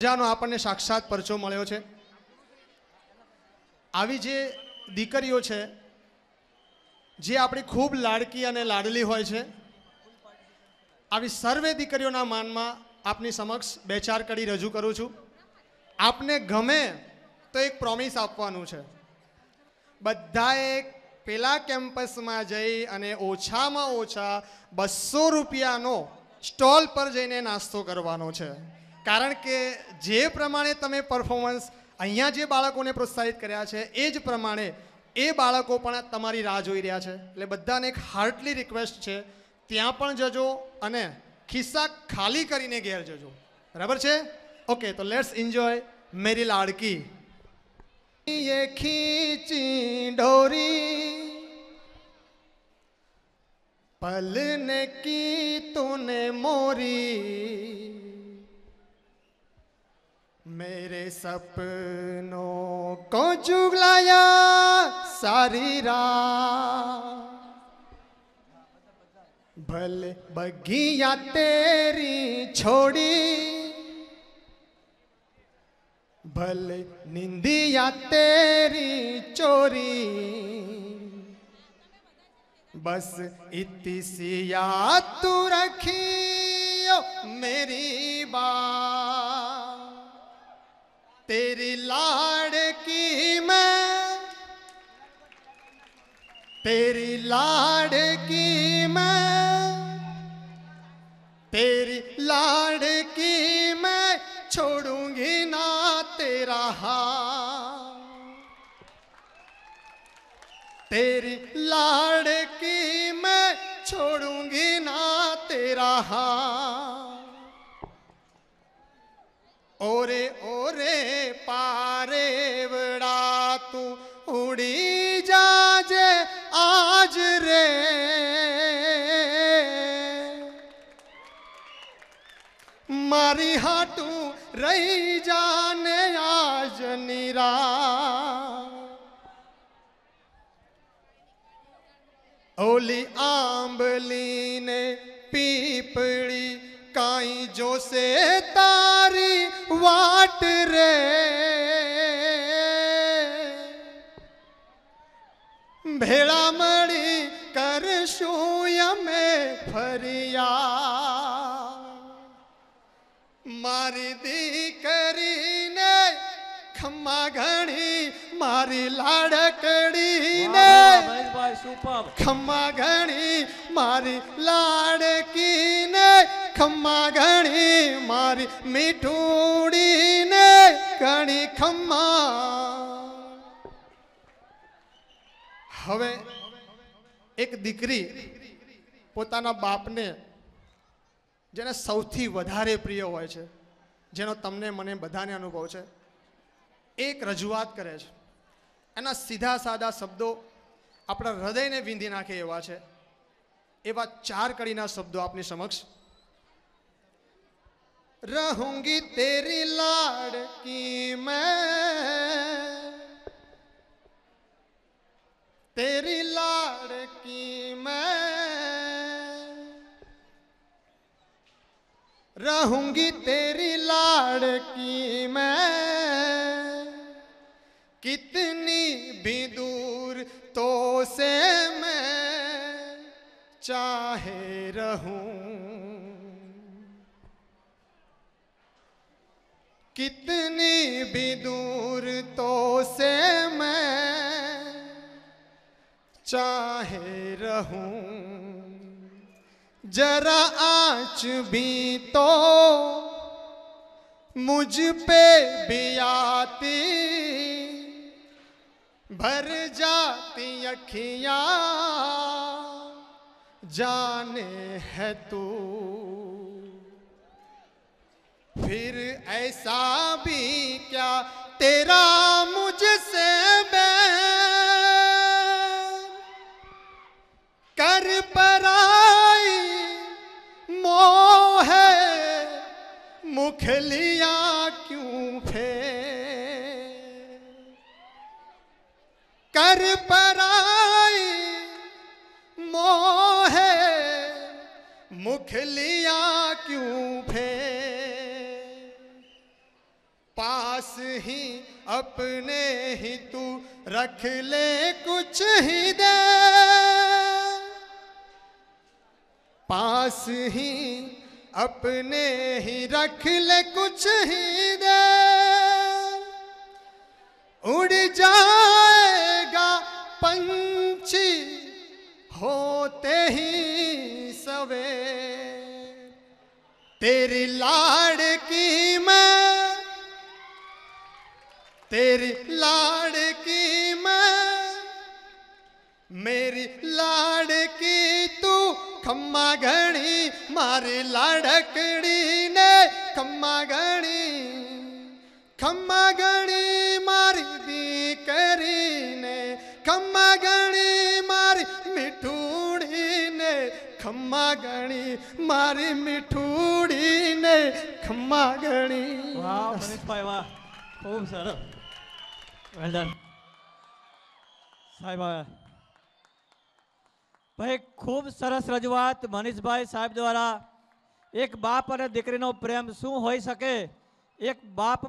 મજાનો આપણને સાક્ષાત પરચો મળ્યો છે। આવી જે દીકરીઓ છે જે આપણી ખૂબ લાડકી અને લાડલી હોય છે, આવી સર્વે દીકરીઓના માનમાં આપની સમક્ષ બે ચાર કડી રજૂ કરું છું। આપને ગમે તો એક પ્રોમિસ આપવાનું છે, બધાએ પેલા કેમ્પસમાં જઈ અને ઓછામાં ઓછા 200 રૂપિયાનો સ્ટોલ પર જઈને નાસ્તો કરવાનો છે। કારણ કે જે પ્રમાણે તમે પરફોર્મન્સ અહીંયા જે બાળકોને પ્રોત્સાહિત કર્યા છે એ જ પ્રમાણે એ બાળકો પણ તમારી રાહ જોઈ રહ્યા છે। એટલે બધાને એક હાર્ટલી રિક્વેસ્ટ છે, ત્યાં પણ જજો અને ખિસ્સા ખાલી કરીને ઘેર જજો, બરાબર છે? ઓકે, તો લેટ્સ એન્જોય मेरी लाड़की। ये खींची डोरी पलने की तूने मोरी, मेरे सपनों को जुगलाया सारी रात, भले बगिया तेरी छोड़ी, भले निंदिया तेरी चोरी, बस इतनी सी याद तू रखी मेरी बात, तेरी लाड़की मैं, तेरी लाड़की मैं, तेरी लाड़की मैं, छोड़ूंगी ना तेरा हाथ, तेरी लाड़की मैं, छोड़ूंगी ना तेरा हाथ। ओरे ओरे पारे वड़ा तू उड़ी जाजे आज रे, मारी हाटू रही जाने आज निरा, ओली आंबली ने पीपड़ी काई जो से तारी वाट रे, भेड़ा मड़ी कर शूय में फरिया, मारी दीकरी ने खम्मा घणी, मारी लाड़कड़ी ने खम्मा घणी, मारी लाड़की ने खम्मा घणी, मारी मीठूड़ी ने घणी खम्मा। હવે એક દીકરી પોતાના બાપને જેને સૌથી વધારે પ્રિય હોય છે, જેનો તમને મને બધાને અનુભવ છે, એક રજૂઆત કરે છે। એના સીધા સાદા શબ્દો આપણા હૃદયને વીંધી નાખે એવા છે। એવા ચાર કડીના શબ્દો આપની સમક્ષ। रहूंगी तेरी लाड़की मैं, तेरी लाड़की मैं, रहूंगी तेरी लाड़की मैं, कितनी भी दूर तो से मैं चाहे रहूं, कितनी भी दूर तो से मैं चाहे रहूं, जरा आँच भी तो मुझ पे भी आती, भर जाती अखियाँ जाने है तू, फिर ऐसा भी क्या तेरा मुझसे बैर, कर पराई मोह मुखलिया क्यों फेर, कर पराई मोह मुखलिया क्यों फेर, पास ही अपने ही तू रख ले कुछ ही दे, पास ही अपने ही रख ले कुछ ही दे, उड़ जाएगा पंछी होते ही सवेर, तेरी लाड़की मैं, तेरी लाड़की मैं, मेरी लाड़की तू, खम्मा घड़ी मारी लाड़कड़ी ने, खम्मा घड़ी, खम्मा घड़ी मारी दीकरी ने, खम्मा घड़ी मारी मिठूड़ी ने, खम्मा घड़ी मारी मिठूड़ी ने, खम्मा घड़ी। वाह मनीषભાઈ વાહ, ખૂબ સરસ, વેલ ડન સાહેબ। ભાઈ ખૂબ સરસ રજૂઆત મનીષભાઈ સાહેબ દ્વારા। એક બાપ અને દીકરીનો પ્રેમ શું હોઈ શકે, એક બાપ